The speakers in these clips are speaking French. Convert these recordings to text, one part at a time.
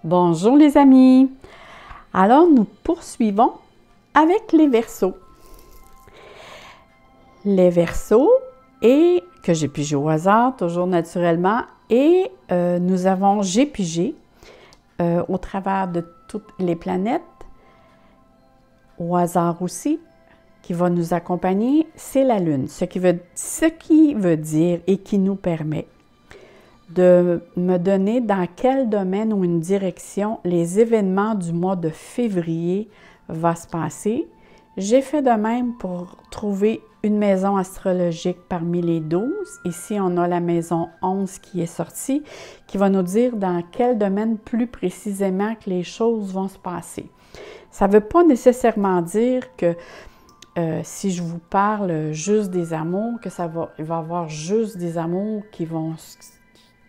Bonjour les amis! Alors nous poursuivons avec les Verseaux. Les Verseaux, et que j'ai pigé au hasard, toujours naturellement, et j'ai pigé au travers de toutes les planètes, au hasard aussi, qui va nous accompagner, c'est la Lune. Ce qui veut dire et qui nous permet de me donner dans quel domaine ou une direction les événements du mois de février vont se passer. J'ai fait de même pour trouver une maison astrologique parmi les 12. Ici, on a la maison 11 qui est sortie, qui va nous dire dans quel domaine plus précisément que les choses vont se passer. Ça ne veut pas nécessairement dire que si je vous parle juste des amours, il va y avoir juste des amours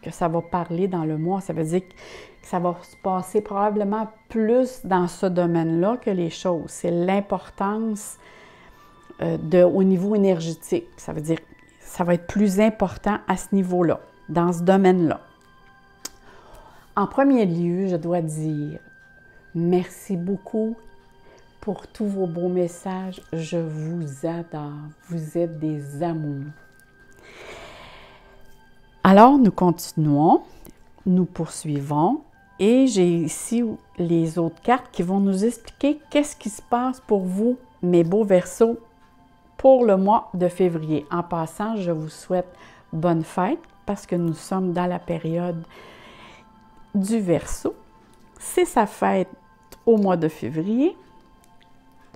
que ça va parler dans le mois. Ça veut dire que ça va se passer probablement plus dans ce domaine-là que les choses. C'est l'importance au niveau énergétique. Ça veut dire que ça va être plus important à ce niveau-là, dans ce domaine-là. En premier lieu, je dois dire merci beaucoup pour tous vos beaux messages. Je vous adore. Vous êtes des amours. Alors, nous continuons, nous poursuivons et j'ai ici les autres cartes qui vont nous expliquer qu'est-ce qui se passe pour vous, mes beaux Verseaux, pour le mois de février. En passant, je vous souhaite bonne fête parce que nous sommes dans la période du Verseau. C'est sa fête au mois de février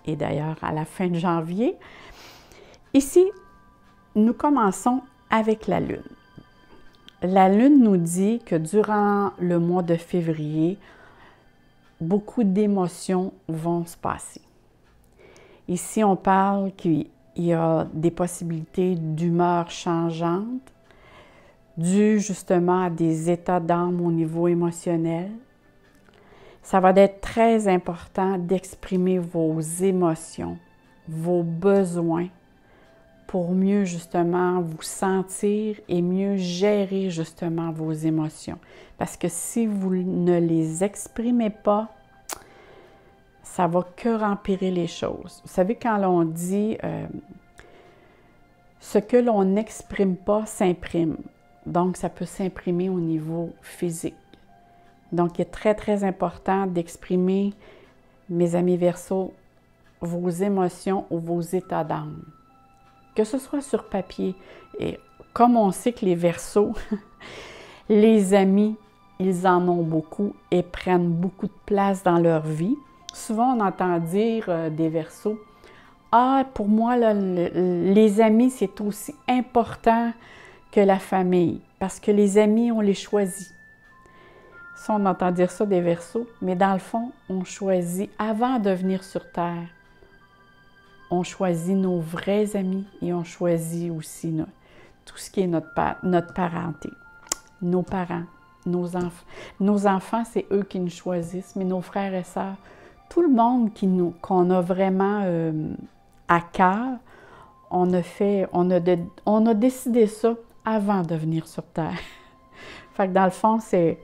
et d'ailleurs à la fin de janvier. Ici, nous commençons avec la Lune. La Lune nous dit que durant le mois de février, beaucoup d'émotions vont se passer. Ici, on parle qu'il y a des possibilités d'humeur changeante, dues justement à des états d'âme au niveau émotionnel. Ça va être très important d'exprimer vos émotions, vos besoins, pour mieux justement vous sentir et mieux gérer justement vos émotions. Parce que si vous ne les exprimez pas, ça va que empirer les choses. Vous savez, quand on dit ce que l'on n'exprime pas s'imprime. Donc, ça peut s'imprimer au niveau physique. Donc, il est très, très important d'exprimer, mes amis Verseaux, vos émotions ou vos états d'âme. Que ce soit sur papier. Et comme on sait que les Verseaux, les amis, ils en ont beaucoup et prennent beaucoup de place dans leur vie. Souvent, on entend dire des Verseaux, « Ah, pour moi, là, les amis, c'est aussi important que la famille, parce que les amis, on les choisit. » Ça, on entend dire ça des Verseaux, mais dans le fond, on choisit avant de venir sur Terre. On choisit nos vrais amis et on choisit aussi tout ce qui est notre parenté, nos parents, nos enfants. Nos enfants, c'est eux qui nous choisissent, mais nos frères et sœurs, tout le monde qu'on a vraiment à cœur, on a décidé ça avant de venir sur Terre. Fait que dans le fond, c'est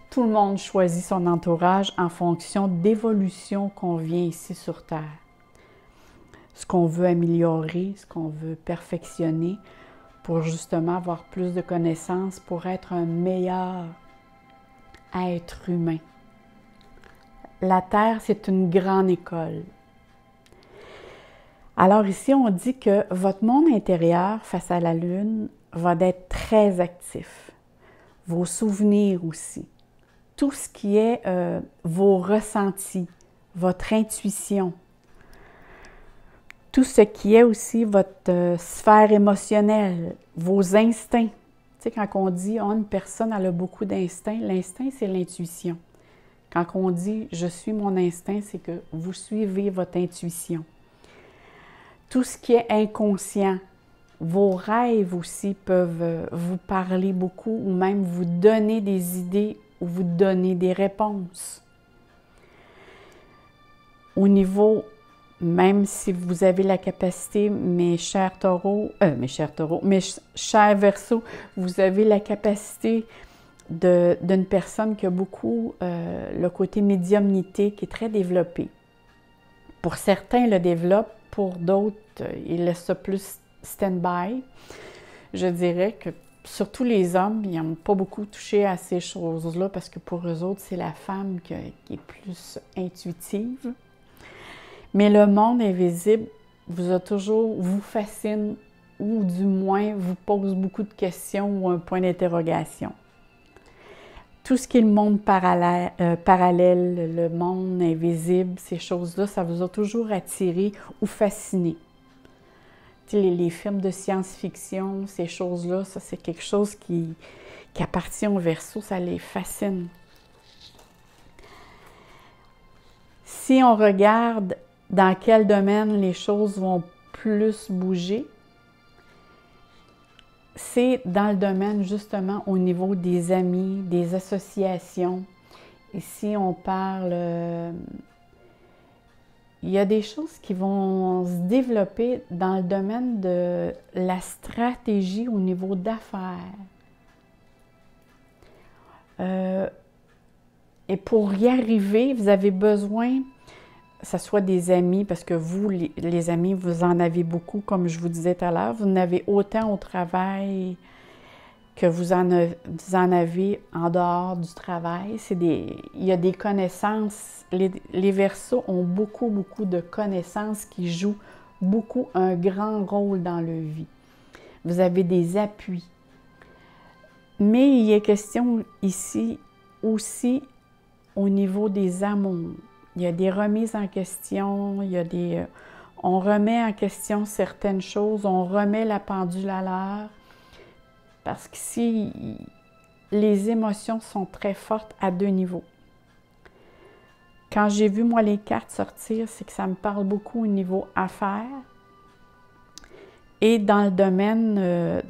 tout le monde choisit son entourage en fonction d'évolution qu'on vient ici sur Terre. Ce qu'on veut améliorer, ce qu'on veut perfectionner pour justement avoir plus de connaissances, pour être un meilleur être humain. La Terre, c'est une grande école. Alors ici, on dit que votre monde intérieur face à la Lune va être très actif. Vos souvenirs aussi. Tout ce qui est vos ressentis, votre intuition. Tout ce qui est aussi votre sphère émotionnelle, vos instincts. Tu sais, quand on dit une personne elle a beaucoup d'instincts, l'instinct, c'est l'intuition. Quand on dit « je suis mon instinct », c'est que vous suivez votre intuition. Tout ce qui est inconscient, vos rêves aussi peuvent vous parler beaucoup ou même vous donner des idées ou vous donner des réponses. Au niveau même si vous avez la capacité, mes chers Verseaux, vous avez la capacité d'une personne qui a beaucoup le côté médiumnité qui est très développé. Pour certains, ils le développent, pour d'autres, ils laissent ça plus stand-by. Je dirais que surtout les hommes, ils n'aiment pas beaucoup toucher à ces choses-là parce que pour eux autres, c'est la femme qui est plus intuitive. Mais le monde invisible vous fascine ou du moins vous pose beaucoup de questions ou un point d'interrogation. Tout ce qui est le monde parallèle, le monde invisible, ces choses-là, ça vous a toujours attiré ou fasciné. Tu sais, les films de science-fiction, ces choses-là, ça c'est quelque chose qui appartient au Verseau, ça les fascine. Si on regarde dans quel domaine les choses vont plus bouger, c'est dans le domaine justement au niveau des amis, des associations. Ici, on parle... il y a des choses qui vont se développer dans le domaine de la stratégie au niveau d'affaires. Et pour y arriver, vous avez besoin, que ce soit des amis, parce que vous, les amis, vous en avez beaucoup, comme je vous disais tout à l'heure. Vous en avez autant au travail que vous en avez en dehors du travail. Il y a des connaissances. Les Verseaux ont beaucoup de connaissances qui jouent beaucoup un grand rôle dans leur vie. Vous avez des appuis. Mais il est question ici aussi au niveau des amours. Il y a des remises en question, on remet en question certaines choses, on remet la pendule à l'heure. Parce qu'ici, les émotions sont très fortes à deux niveaux. Quand j'ai vu, moi, les cartes sortir, c'est que ça me parle beaucoup au niveau affaires. Et dans le domaine,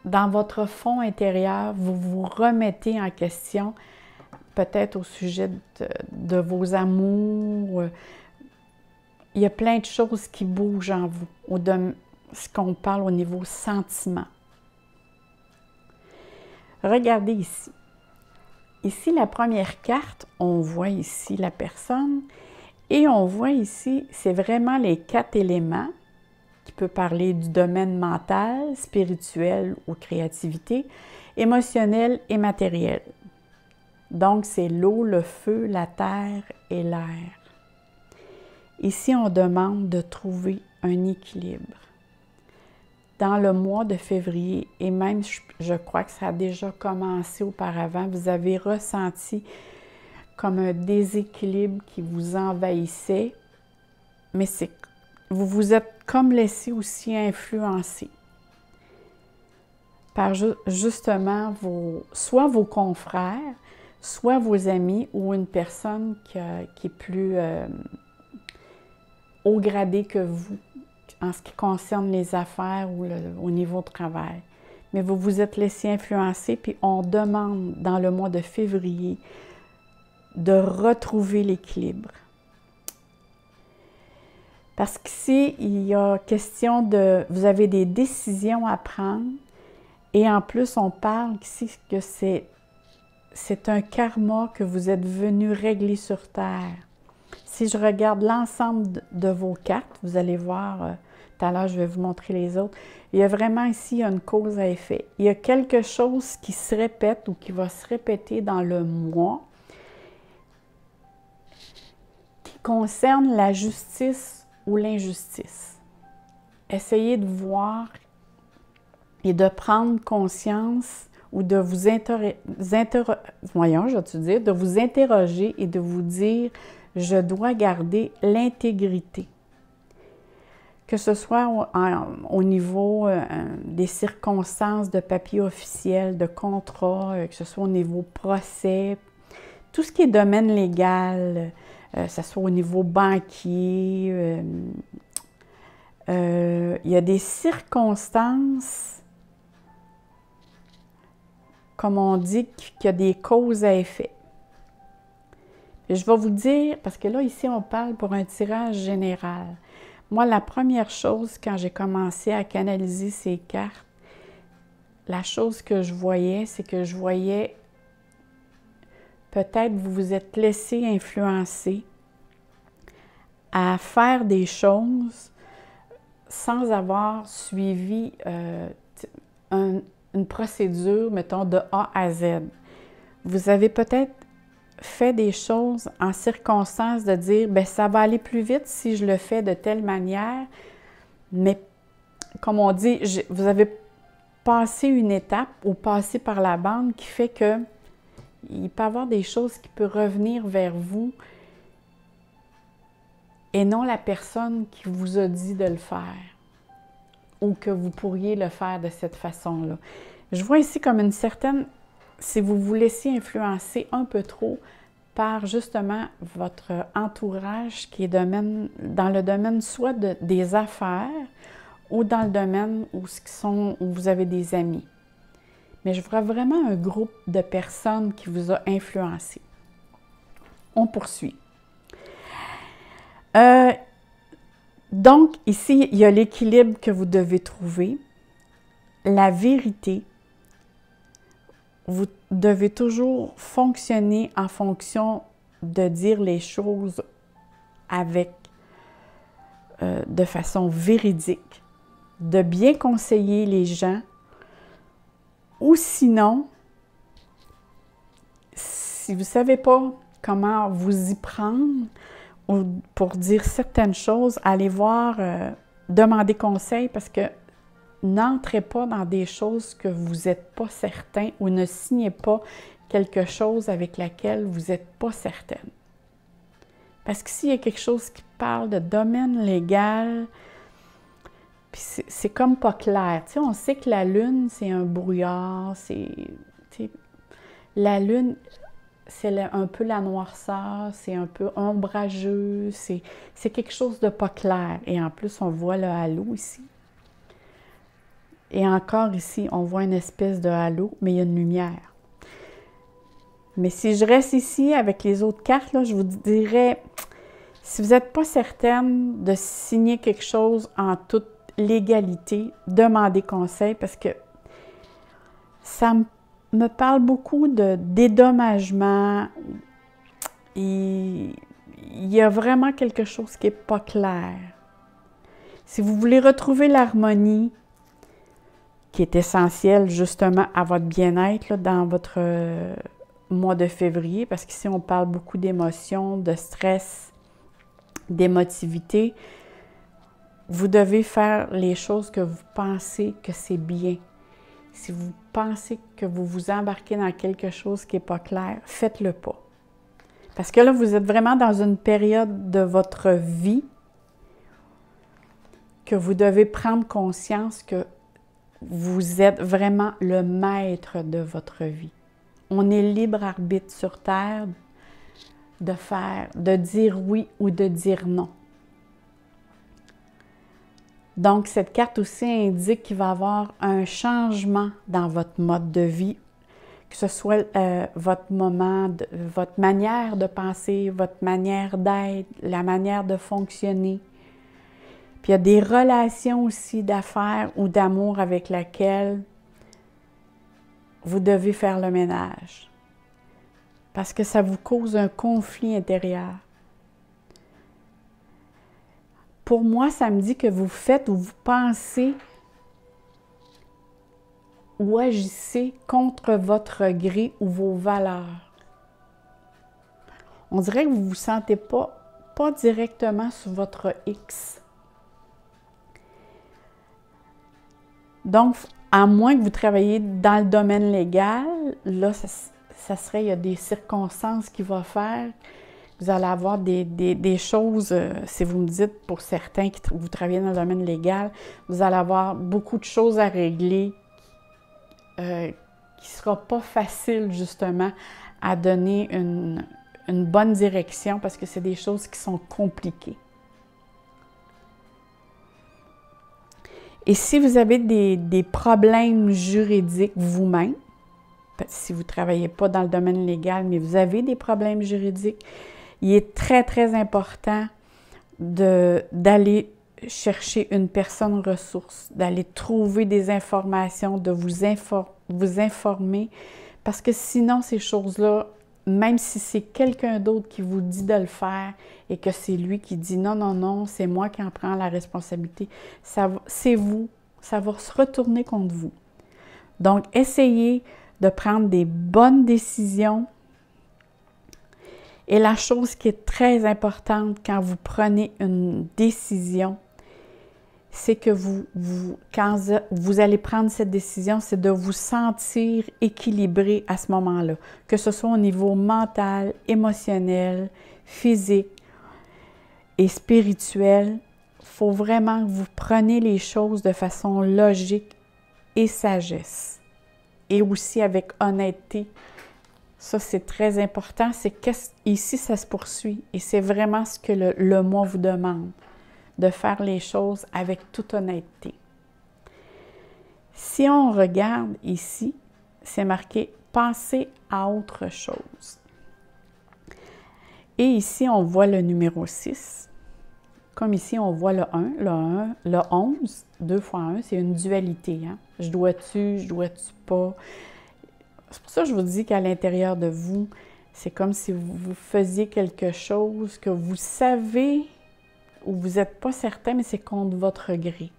dans votre fond intérieur, vous vous remettez en question, peut-être au sujet de vos amours. Il y a plein de choses qui bougent en vous, ce qu'on parle au niveau sentiment. Regardez ici. Ici, la première carte, on voit ici la personne et on voit ici, c'est vraiment les 4 éléments qui peut parler du domaine mental, spirituel ou créativité, émotionnel et matériel. Donc, c'est l'eau, le feu, la terre et l'air. Ici, on demande de trouver un équilibre. Dans le mois de février, et même je crois que ça a déjà commencé auparavant, vous avez ressenti comme un déséquilibre qui vous envahissait, mais vous vous êtes comme laissé aussi influencer par justement soit vos confrères, soit vos amis ou une personne qui est plus haut gradée que vous en ce qui concerne les affaires ou au niveau de travail. Mais vous vous êtes laissé influencer, puis on demande dans le mois de février de retrouver l'équilibre. Parce qu'ici, il y a question vous avez des décisions à prendre, et en plus, on parle ici que c'est un karma que vous êtes venu régler sur Terre. Si je regarde l'ensemble de vos cartes, vous allez voir, tout à l'heure, je vais vous montrer les autres. Il y a vraiment ici une cause à effet. Il y a quelque chose qui se répète ou qui va se répéter dans le mois qui concerne la justice ou l'injustice. Essayez de voir et de prendre conscience ou de vous interroger et de vous dire « Je dois garder l'intégrité ». Que ce soit au niveau des circonstances de papier officiel, de contrat, que ce soit au niveau procès, tout ce qui est domaine légal, que ce soit au niveau banquier. Il y a des circonstances, comme on dit, qu'il y a des causes à effet. Et je vais vous dire, parce que là, ici, on parle pour un tirage général. Moi, la première chose, quand j'ai commencé à canaliser ces cartes, la chose que je voyais, c'est que je voyais peut-être vous vous êtes laissé influencer à faire des choses sans avoir suivi une procédure, mettons, de A à Z. Vous avez peut-être fait des choses en circonstance de dire, bien, ça va aller plus vite si je le fais de telle manière, mais comme on dit, vous avez passé une étape ou passé par la bande qui fait que il peut y avoir des choses qui peuvent revenir vers vous et non la personne qui vous a dit de le faire ou que vous pourriez le faire de cette façon-là. Je vois ici comme une certaine, si vous vous laissez influencer un peu trop par justement votre entourage qui est dans le domaine soit des affaires ou dans le domaine où vous avez des amis. Mais je vois vraiment un groupe de personnes qui vous a influencé. On poursuit. Donc, ici, il y a l'équilibre que vous devez trouver. La vérité. Vous devez toujours fonctionner en fonction de dire les choses de façon véridique, de bien conseiller les gens. Ou sinon, si vous ne savez pas comment vous y prendre ou pour dire certaines choses, allez voir, demandez conseil parce que n'entrez pas dans des choses que vous n'êtes pas certain ou ne signez pas quelque chose avec laquelle vous n'êtes pas certaine. Parce que s'il y a quelque chose qui parle de domaine légal, c'est comme pas clair. Tu sais, on sait que la Lune, c'est un brouillard, la Lune, c'est un peu la noirceur, c'est un peu ombrageux, c'est quelque chose de pas clair. Et en plus, on voit le halo ici. Et encore ici, on voit une espèce de halo, mais il y a une lumière. Mais si je reste ici avec les autres cartes, là, je vous dirais, si vous n'êtes pas certaine de signer quelque chose en toute légalité, demandez conseil parce que ça me parle beaucoup de dédommagement. Il y a vraiment quelque chose qui n'est pas clair. Si vous voulez retrouver l'harmonie, qui est essentielle justement à votre bien-être dans votre mois de février, parce qu'ici on parle beaucoup d'émotions, de stress, d'émotivité, vous devez faire les choses que vous pensez que c'est bien. Si vous pensez que vous vous embarquez dans quelque chose qui n'est pas clair, faites-le pas. Parce que là, vous êtes vraiment dans une période de votre vie que vous devez prendre conscience que vous êtes vraiment le maître de votre vie. On est libre arbitre sur Terre de dire oui ou de dire non. Donc, cette carte aussi indique qu'il va y avoir un changement dans votre mode de vie, que ce soit votre manière de penser, votre manière d'être, la manière de fonctionner. Puis il y a des relations aussi d'affaires ou d'amour avec lesquelles vous devez faire le ménage. Parce que ça vous cause un conflit intérieur. Pour moi, ça me dit que vous faites ou vous pensez ou agissez contre votre gré ou vos valeurs. On dirait que vous ne vous sentez pas directement sur votre X. Donc, à moins que vous travailliez dans le domaine légal, là, ça serait, il y a des circonstances qui vont faire. Vous allez avoir des choses, si vous me dites, pour certains qui vous travaillez dans le domaine légal, vous allez avoir beaucoup de choses à régler qui ne sera pas facile, justement, à donner une bonne direction parce que c'est des choses qui sont compliquées. Et si vous avez des problèmes juridiques vous-même, si vous ne travaillez pas dans le domaine légal, mais vous avez des problèmes juridiques, il est très, très important d'aller chercher une personne ressource, d'aller trouver des informations, de vous informer, parce que sinon, ces choses-là, même si c'est quelqu'un d'autre qui vous dit de le faire et que c'est lui qui dit non, non, non, c'est moi qui en prends la responsabilité, c'est vous, ça va se retourner contre vous. Donc, essayez de prendre des bonnes décisions. Et la chose qui est très importante quand vous prenez une décision, c'est que quand vous allez prendre cette décision, c'est de vous sentir équilibré à ce moment-là, que ce soit au niveau mental, émotionnel, physique et spirituel. Il faut vraiment que vous preniez les choses de façon logique et sagesse, et aussi avec honnêteté. Ça, c'est très important. Ici, ça se poursuit, et c'est vraiment ce que le moi vous demande, de faire les choses avec toute honnêteté. Si on regarde ici, c'est marqué « Pensez à autre chose ». Et ici, on voit le numéro 6. Comme ici, on voit le 1, le 11. 2 fois 1, c'est une dualité. Hein? Je dois-tu pas? C'est pour ça que je vous dis qu'à l'intérieur de vous, c'est comme si vous faisiez quelque chose que vous savez ou vous n'êtes pas certain, mais c'est contre votre gré.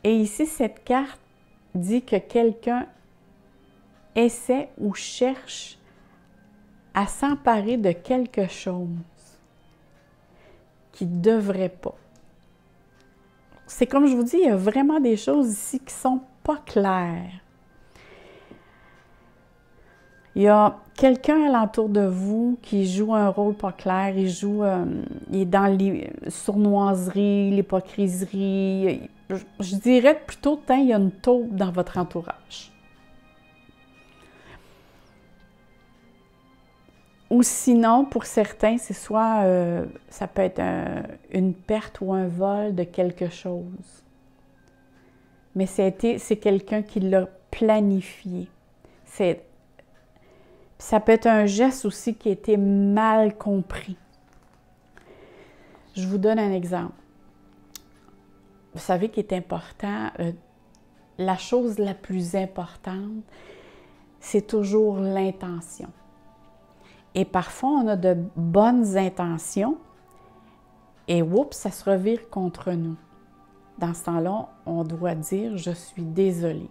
Et ici, cette carte dit que quelqu'un essaie ou cherche à s'emparer de quelque chose qui ne devrait pas. C'est comme je vous dis, il y a vraiment des choses ici qui ne sont pas claires. Il y a quelqu'un alentour de vous qui joue un rôle pas clair, il est dans les sournoiseries, l'hypocrisie. Je dirais plutôt qu'il y a une taupe dans votre entourage. Ou sinon, pour certains, c'est soit, ça peut être une perte ou un vol de quelque chose. Mais c'est quelqu'un qui l'a planifié. Ça peut être un geste aussi qui a été mal compris. Je vous donne un exemple. Vous savez qu'il est important, la chose la plus importante, c'est toujours l'intention. Et parfois, on a de bonnes intentions et oups, ça se revire contre nous. Dans ce temps-là, on doit dire « je suis désolée ».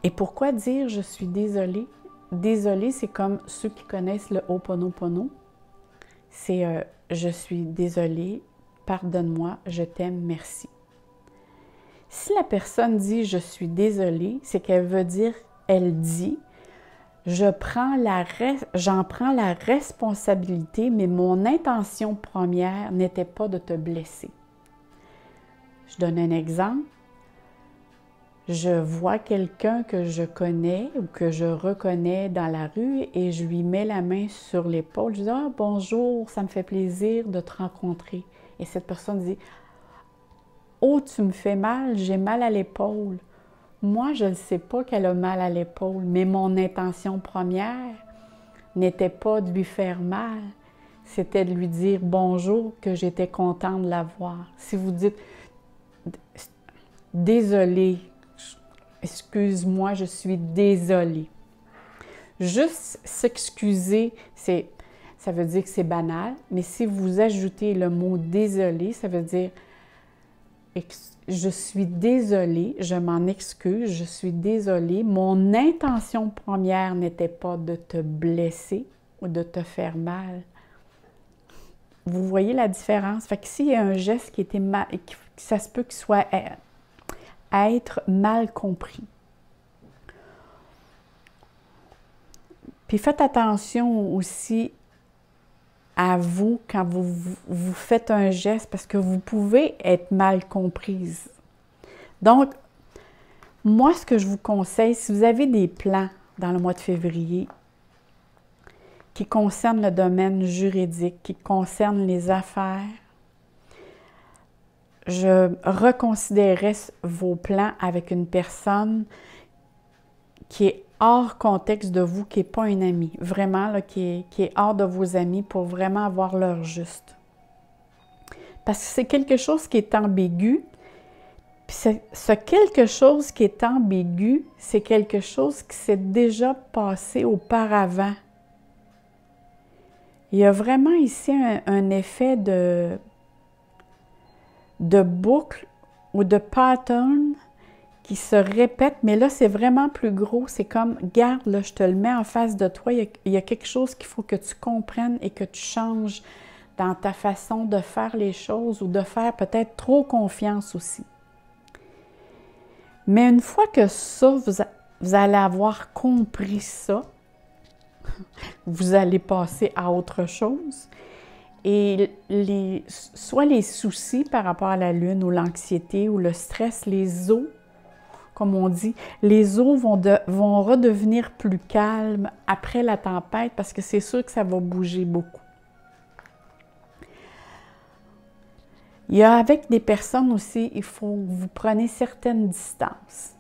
Et pourquoi dire « je suis désolée »? Désolée, c'est comme ceux qui connaissent le Ho'oponopono. C'est je suis désolée, pardonne-moi, je t'aime, merci ». Si la personne dit « je suis désolée », c'est qu'elle veut dire, elle dit « j'en prends la responsabilité, mais mon intention première n'était pas de te blesser ». Je donne un exemple. Je vois quelqu'un que je connais ou que je reconnais dans la rue et je lui mets la main sur l'épaule. Je dis « Ah, bonjour, ça me fait plaisir de te rencontrer. » Et cette personne dit « Oh, tu me fais mal, j'ai mal à l'épaule. » Moi, je ne sais pas qu'elle a mal à l'épaule, mais mon intention première n'était pas de lui faire mal. C'était de lui dire bonjour, que j'étais contente de la voir. Si vous dites « Désolée », excuse-moi, je suis désolée. Juste s'excuser, ça veut dire que c'est banal, mais si vous ajoutez le mot désolé, ça veut dire je suis désolée, je m'en excuse, je suis désolée. Mon intention première n'était pas de te blesser ou de te faire mal. Vous voyez la différence? Fait que s'il y a un geste qui était mal, ça se peut qu'il soit être mal compris. Puis faites attention aussi à vous quand vous faites un geste parce que vous pouvez être mal comprise. Donc, moi, ce que je vous conseille, si vous avez des plans dans le mois de février qui concernent le domaine juridique, qui concernent les affaires, je reconsidérerais vos plans avec une personne qui est hors contexte de vous, qui n'est pas une amie, vraiment, là, qui est hors de vos amis pour vraiment avoir l'heure juste. Parce que c'est quelque chose qui est ambigu. Puis ce quelque chose qui est ambigu, c'est quelque chose qui s'est déjà passé auparavant. Il y a vraiment ici un effet de boucle ou de pattern qui se répète, mais là, c'est vraiment plus gros. C'est comme, garde, là, je te le mets en face de toi. Il y a quelque chose qu'il faut que tu comprennes et que tu changes dans ta façon de faire les choses ou de faire peut-être trop confiance aussi. Mais une fois que ça, vous allez avoir compris ça, vous allez passer à autre chose. Et soit les soucis par rapport à la lune ou l'anxiété ou le stress, les eaux, comme on dit, les eaux vont redevenir plus calmes après la tempête parce que c'est sûr que ça va bouger beaucoup. Il y a avec des personnes aussi, il faut que vous preniez certaines distances.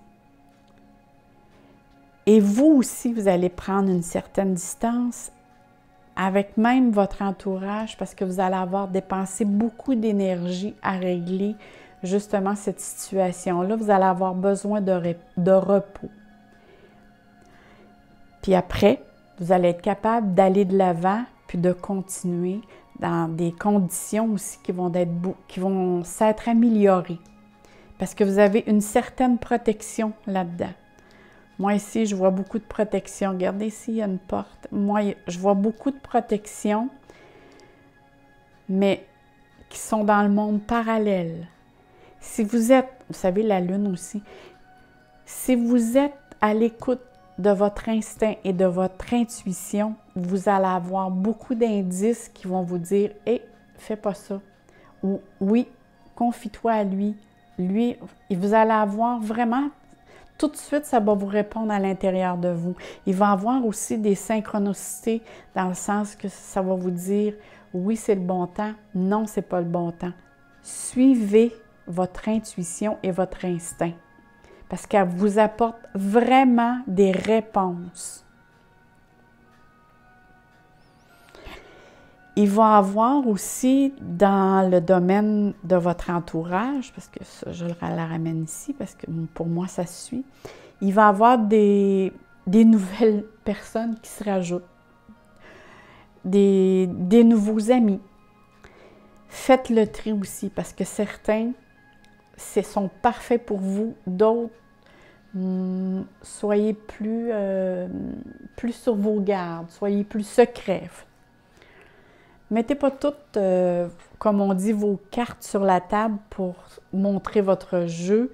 Et vous aussi, vous allez prendre une certaine distance avec même votre entourage parce que vous allez avoir dépensé beaucoup d'énergie à régler justement cette situation-là. Vous allez avoir besoin de repos. Puis après, vous allez être capable d'aller de l'avant puis de continuer dans des conditions aussi qui vont s'être améliorées. Parce que vous avez une certaine protection là-dedans. Moi, ici, je vois beaucoup de protection. Regardez ici, il y a une porte. Moi, je vois beaucoup de protection, mais qui sont dans le monde parallèle. Si vous êtes, vous savez, la lune aussi, si vous êtes à l'écoute de votre instinct et de votre intuition, vous allez avoir beaucoup d'indices qui vont vous dire « Hé, fais pas ça » ou « Oui, confie-toi à lui ». Lui, et vous allez avoir vraiment, tout de suite, ça va vous répondre à l'intérieur de vous. Il va avoir aussi des synchronicités dans le sens que ça va vous dire « Oui, c'est le bon temps », « Non, c'est pas le bon temps ». Suivez votre intuition et votre instinct parce qu'elle vous apporte vraiment des réponses. Il va y avoir aussi dans le domaine de votre entourage, parce que ça, je la ramène ici, parce que pour moi, ça suit. Il va y avoir des nouvelles personnes qui se rajoutent, des nouveaux amis. Faites le tri aussi, parce que certains, sont parfaits pour vous, d'autres, soyez plus sur vos gardes, soyez plus secrets. Mettez pas toutes, comme on dit, vos cartes sur la table pour montrer votre jeu,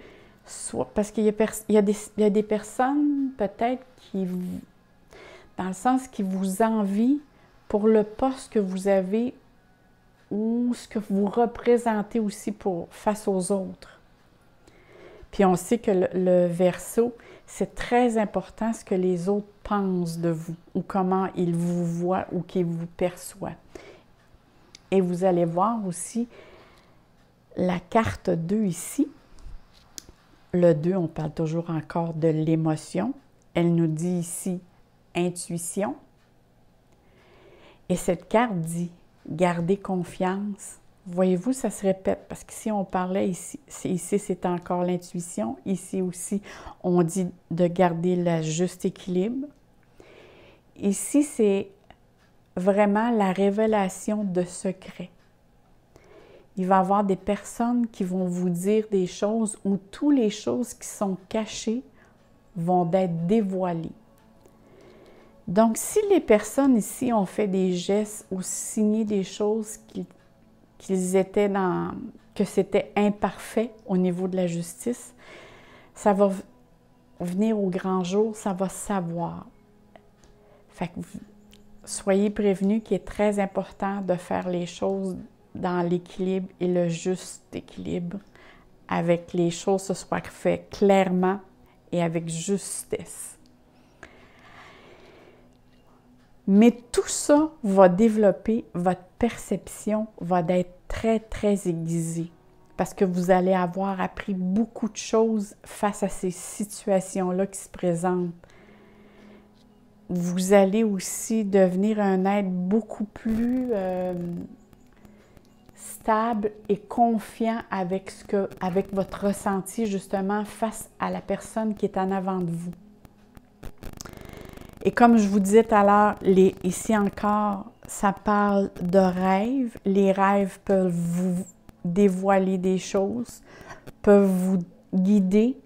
parce qu'il y a des personnes peut-être qui, dans le sens qui vous envient pour le poste que vous avez ou ce que vous représentez aussi face aux autres. Puis on sait que le Verseau, c'est très important ce que les autres pensent de vous ou comment ils vous voient ou qu'ils vous perçoivent. Et vous allez voir aussi la carte 2 ici. Le 2, on parle toujours encore de l'émotion. Elle nous dit ici intuition. Et cette carte dit garder confiance. Voyez-vous, ça se répète parce qu'ici, on parlait, ici c'est encore l'intuition. Ici aussi, on dit de garder le juste équilibre. Ici, c'est vraiment la révélation de secrets. Il va y avoir des personnes qui vont vous dire des choses où toutes les choses qui sont cachées vont être dévoilées. Donc, si les personnes ici ont fait des gestes ou signé des choses que c'était imparfait au niveau de la justice, ça va venir au grand jour, ça va savoir. Fait que soyez prévenus qu'il est très important de faire les choses dans l'équilibre et le juste équilibre, avec les choses se soient faites clairement et avec justesse. Mais tout ça va développer, votre perception va être très, très aiguisée parce que vous allez avoir appris beaucoup de choses face à ces situations-là qui se présentent. Vous allez aussi devenir un être beaucoup plus stable et confiant avec avec votre ressenti justement face à la personne qui est en avant de vous. Et comme je vous disais tout à l'heure, ici encore, ça parle de rêves. Les rêves peuvent vous dévoiler des choses, peuvent vous guider,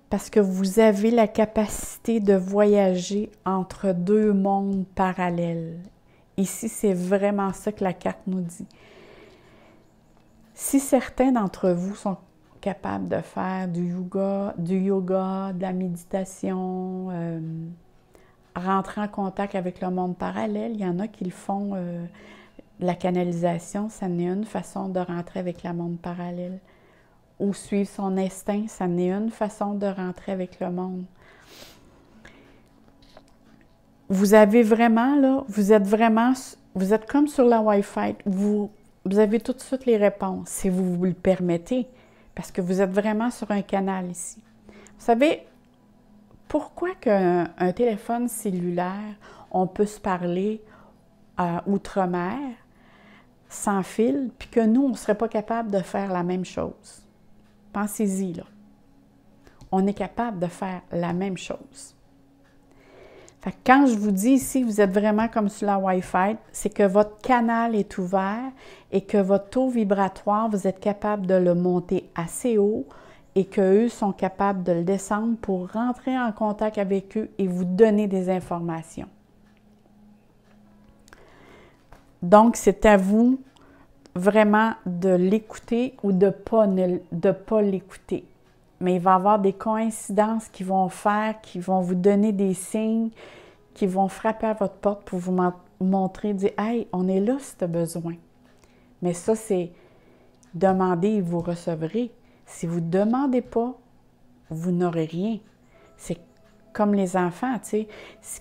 parce que vous avez la capacité de voyager entre deux mondes parallèles. Ici, c'est vraiment ça que la carte nous dit. Si certains d'entre vous sont capables de faire du yoga, de la méditation, rentrer en contact avec le monde parallèle, il y en a qui le font, la canalisation, ça n'est une façon de rentrer avec le monde parallèle. Ou suivre son instinct, ça n'est une façon de rentrer avec le monde. Vous avez vraiment, là, vous êtes comme sur la Wi-Fi. Vous avez tout de suite les réponses, si vous vous le permettez, parce que vous êtes vraiment sur un canal ici. Vous savez, pourquoi qu'un téléphone cellulaire, on peut se parler outre-mer, sans fil, puis que nous, on ne serait pas capable de faire la même chose? Pensez-y, là. On est capable de faire la même chose. Fait que quand je vous dis ici, vous êtes vraiment comme sur la Wi-Fi, c'est que votre canal est ouvert et que votre taux vibratoire, vous êtes capable de le monter assez haut et qu'eux sont capables de le descendre pour rentrer en contact avec eux et vous donner des informations. Donc, c'est à vous vraiment de l'écouter ou de pas l'écouter. Mais il va y avoir des coïncidences qui vont faire, qui vont vous donner des signes, qui vont frapper à votre porte pour vous montrer, dire « Hey, on est là si tu as besoin. » Mais ça, c'est demander et vous recevrez. Si vous ne demandez pas, vous n'aurez rien. C'est comme les enfants, tu sais.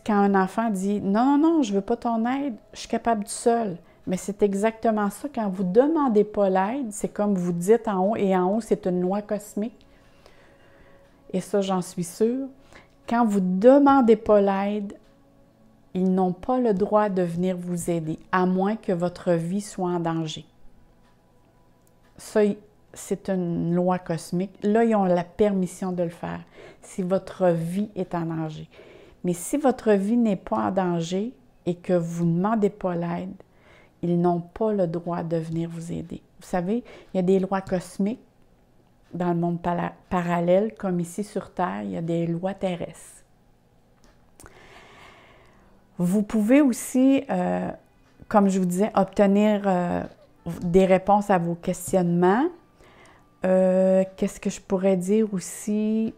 Quand un enfant dit « Non, non, non, je ne veux pas ton aide, je suis capable tout seul. » Mais c'est exactement ça. Quand vous ne demandez pas l'aide, c'est comme vous dites en haut, et en haut, c'est une loi cosmique. Et ça, j'en suis sûre. Quand vous ne demandez pas l'aide, ils n'ont pas le droit de venir vous aider, à moins que votre vie soit en danger. Ça, c'est une loi cosmique. Là, ils ont la permission de le faire, si votre vie est en danger. Mais si votre vie n'est pas en danger et que vous ne demandez pas l'aide, ils n'ont pas le droit de venir vous aider. Vous savez, il y a des lois cosmiques dans le monde parallèle, comme ici sur Terre, il y a des lois terrestres. Vous pouvez aussi, comme je vous disais, obtenir des réponses à vos questionnements. Qu'est-ce que je pourrais dire aussi?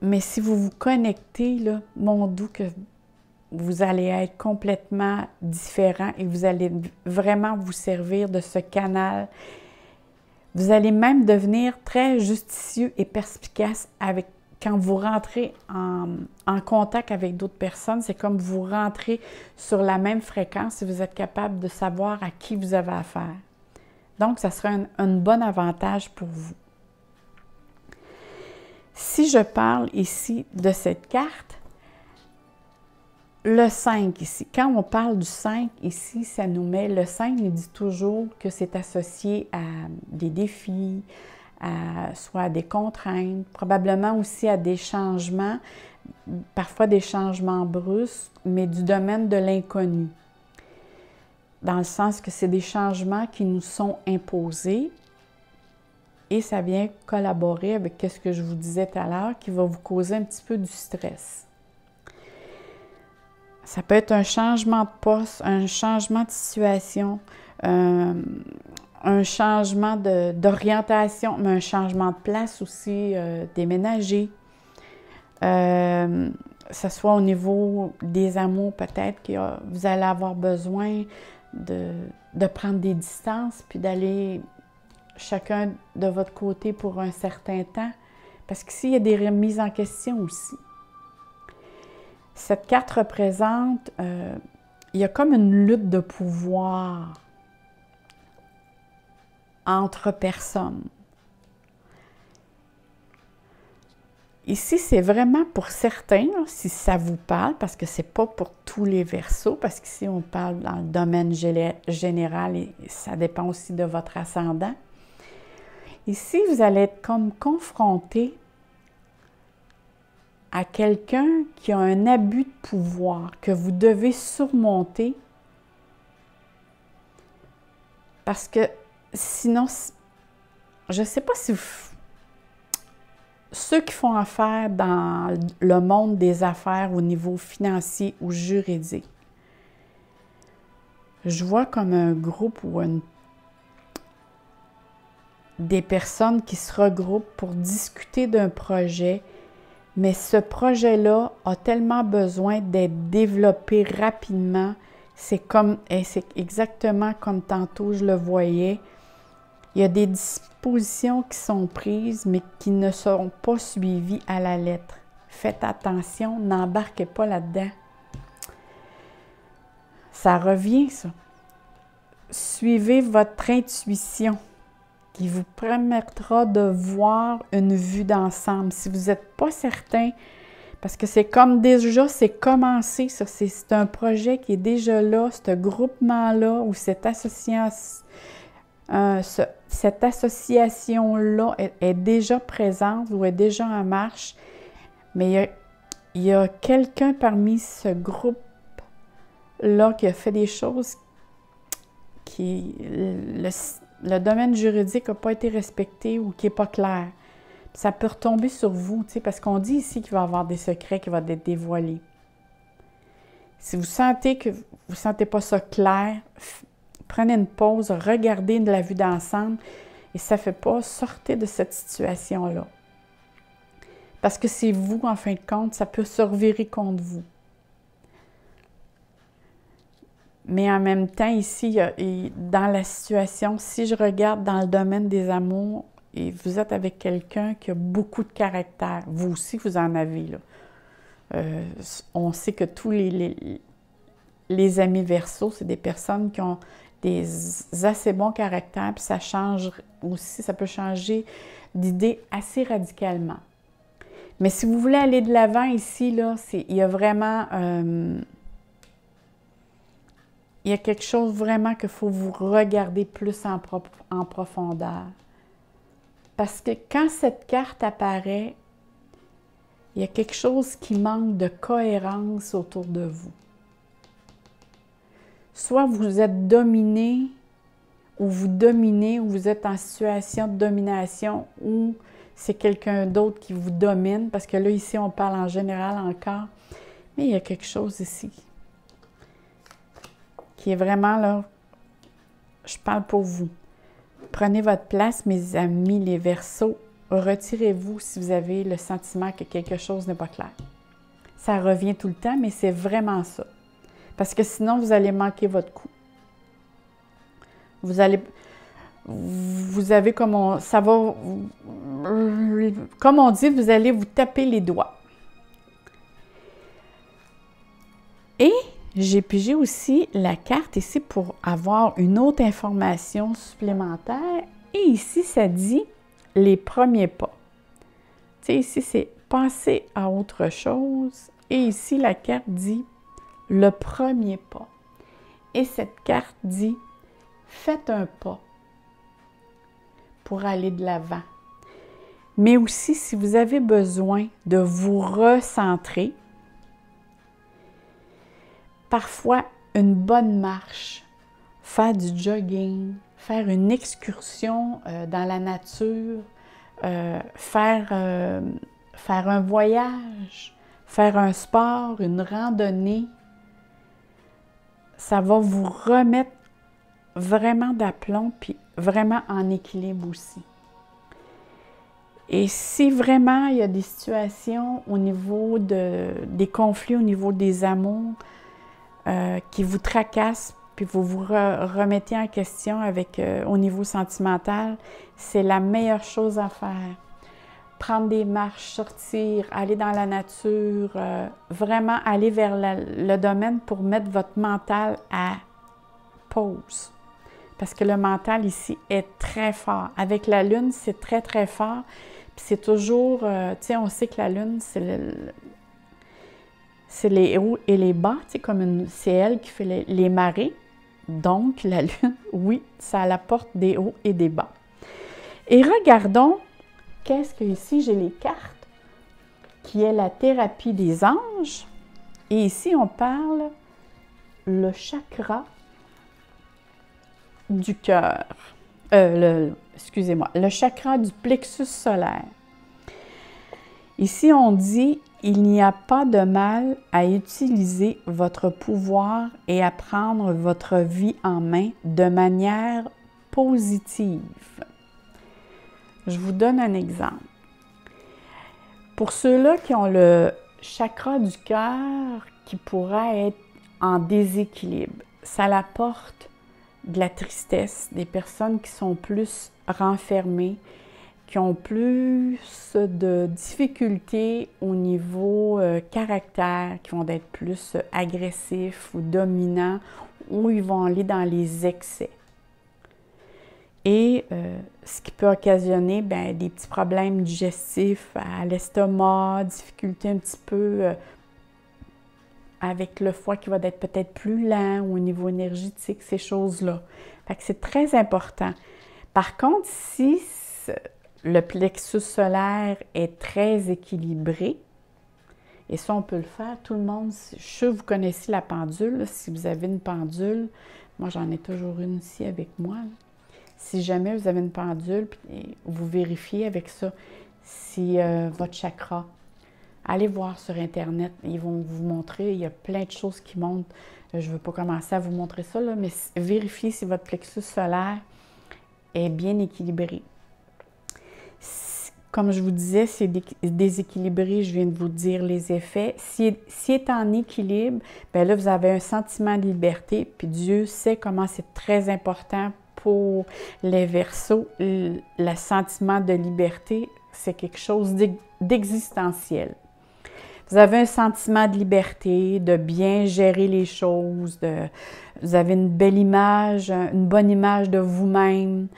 Mais si vous vous connectez, là, mon doux, que vous allez être complètement différent et vous allez vraiment vous servir de ce canal. Vous allez même devenir très justicieux et perspicace quand vous rentrez en contact avec d'autres personnes. C'est comme vous rentrez sur la même fréquence et vous êtes capable de savoir à qui vous avez affaire. Donc, ça sera un bon avantage pour vous. Si je parle ici de cette carte, le 5 ici, quand on parle du 5 ici, ça nous met, le 5 nous dit toujours que c'est associé à des défis, soit à des contraintes, probablement aussi à des changements, parfois des changements brusques, mais du domaine de l'inconnu. Dans le sens que c'est des changements qui nous sont imposés et ça vient collaborer avec ce que je vous disais tout à l'heure, qui va vous causer un petit peu du stress. Ça peut être un changement de poste, un changement de situation, un changement d'orientation, mais un changement de place aussi, déménager. Ça soit au niveau des amours, peut-être que vous allez avoir besoin de prendre des distances, puis d'aller chacun de votre côté pour un certain temps. Parce qu'ici, il y a des remises en question aussi. Cette carte représente, il y a comme une lutte de pouvoir entre personnes. Ici, c'est vraiment pour certains, là, si ça vous parle, parce que c'est pas pour tous les Verseaux, parce qu'ici, on parle dans le domaine général et ça dépend aussi de votre ascendant. Ici, vous allez être comme confronté à quelqu'un qui a un abus de pouvoir que vous devez surmonter parce que sinon, je ne sais pas si ceux qui font affaire dans le monde des affaires au niveau financier ou juridique, je vois comme un groupe ou des personnes qui se regroupent pour discuter d'un projet, mais ce projet-là a tellement besoin d'être développé rapidement. C'est exactement comme tantôt je le voyais. Il y a des dispositions qui sont prises, mais qui ne seront pas suivies à la lettre. Faites attention, n'embarquez pas là-dedans. Ça revient, ça. Suivez votre intuition qui vous permettra de voir une vue d'ensemble. Si vous n'êtes pas certain, parce que c'est comme déjà, c'est commencé, ça. C'est un projet qui est déjà là, ce groupement-là ou cette association-là est déjà présente ou est déjà en marche, mais il y a quelqu'un parmi ce groupe-là qui a fait des choses qui... Le domaine juridique n'a pas été respecté ou qui n'est pas clair. Ça peut retomber sur vous, parce qu'on dit ici qu'il va y avoir des secrets qui vont être dévoilés. Si vous sentez que vous ne sentez pas ça clair, prenez une pause, regardez de la vue d'ensemble et ça ne fait pas, sortez de cette situation-là. Parce que c'est vous, en fin de compte, ça peut se revirer contre vous. Mais en même temps, ici, dans la situation, si je regarde dans le domaine des amours, et vous êtes avec quelqu'un qui a beaucoup de caractère, vous aussi, vous en avez, là. On sait que tous les amis Verseaux, c'est des personnes qui ont des assez bons caractères, puis ça change aussi, ça peut changer d'idée assez radicalement. Mais si vous voulez aller de l'avant ici, là, il y a vraiment... il y a quelque chose vraiment qu'il faut vous regarder plus en profondeur. Parce que quand cette carte apparaît, il y a quelque chose qui manque de cohérence autour de vous. Soit vous êtes dominé, ou vous dominez, ou vous êtes en situation de domination, ou c'est quelqu'un d'autre qui vous domine, parce que là, ici, on parle en général encore, mais il y a quelque chose ici qui est vraiment là, je parle pour vous. Prenez votre place, mes amis, les Verseaux. Retirez-vous si vous avez le sentiment que quelque chose n'est pas clair. Ça revient tout le temps, mais c'est vraiment ça. Parce que sinon, vous allez manquer votre coup. Vous avez comme on dit, vous allez vous taper les doigts. Et j'ai pigé aussi la carte ici pour avoir une autre information supplémentaire. Et ici, ça dit les premiers pas. Tu sais, ici, c'est passer à autre chose. Et ici, la carte dit le premier pas. Et cette carte dit faites un pas pour aller de l'avant. Mais aussi, si vous avez besoin de vous recentrer, parfois, une bonne marche, faire du jogging, faire une excursion dans la nature, faire un voyage, faire un sport, une randonnée, ça va vous remettre vraiment d'aplomb puis vraiment en équilibre aussi. Et si vraiment il y a des situations au niveau des conflits, au niveau des amours, qui vous tracassent, puis vous vous remettez en question au niveau sentimental, c'est la meilleure chose à faire. Prendre des marches, sortir, aller dans la nature, vraiment aller vers le domaine pour mettre votre mental à pause. Parce que le mental ici est très fort. Avec la Lune, c'est très, très fort. Puis c'est toujours, tu sais, on sait que la Lune, c'est les hauts et les bas, tu sais, c'est elle qui fait les marées. Donc, la Lune, oui, ça apporte des hauts et des bas. Et regardons, qu'est-ce que ici, j'ai les cartes, qui est la thérapie des anges. Et ici, on parle le chakra du cœur. Excusez-moi, le chakra du plexus solaire. Ici, on dit « Il n'y a pas de mal à utiliser votre pouvoir et à prendre votre vie en main de manière positive. » Je vous donne un exemple. Pour ceux-là qui ont le chakra du cœur qui pourrait être en déséquilibre, ça apporte de la tristesse, des personnes qui sont plus renfermées, qui ont plus de difficultés au niveau caractère, qui vont être plus agressifs ou dominants, ou ils vont aller dans les excès. Et ce qui peut occasionner des petits problèmes digestifs à l'estomac, difficultés un petit peu avec le foie qui va être peut-être plus lent ou au niveau énergétique, ces choses-là. Fait que c'est très important. Par contre, si le plexus solaire est très équilibré, et ça, on peut le faire, tout le monde, je suis sûre que vous connaissez la pendule, là, si vous avez une pendule, moi j'en ai toujours une ici avec moi. Là. Si jamais vous avez une pendule, vous vérifiez avec ça si votre chakra. Allez voir sur Internet, ils vont vous montrer, il y a plein de choses qui montrent. Je ne veux pas commencer à vous montrer ça, là, mais vérifiez si votre plexus solaire est bien équilibré. Comme je vous disais, c'est déséquilibré, je viens de vous dire les effets. Si est en équilibre, bien là, vous avez un sentiment de liberté, puis Dieu sait comment c'est très important pour les Verseaux. Le sentiment de liberté, c'est quelque chose d'existentiel. Vous avez un sentiment de liberté, de bien gérer les choses, vous avez une belle image, une bonne image de vous-même,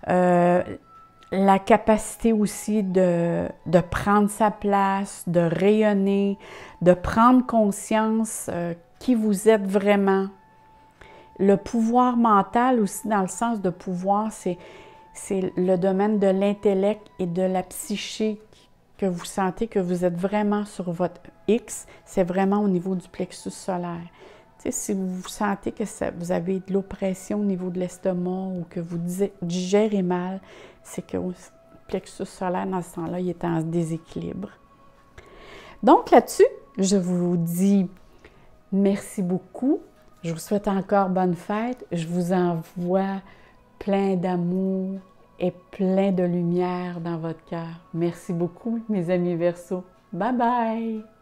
la capacité aussi de prendre sa place, de rayonner, de prendre conscience qui vous êtes vraiment. Le pouvoir mental aussi, dans le sens de pouvoir, c'est le domaine de l'intellect et de la psyché que vous sentez que vous êtes vraiment sur votre X, c'est vraiment au niveau du plexus solaire. Tu sais, si vous sentez que vous avez de l'oppression au niveau de l'estomac ou que vous digérez mal, c'est que le plexus solaire, dans ce temps-là, il est en déséquilibre. Donc là-dessus, je vous dis merci beaucoup. Je vous souhaite encore bonne fête. Je vous envoie plein d'amour et plein de lumière dans votre cœur. Merci beaucoup, mes amis Verseaux. Bye bye!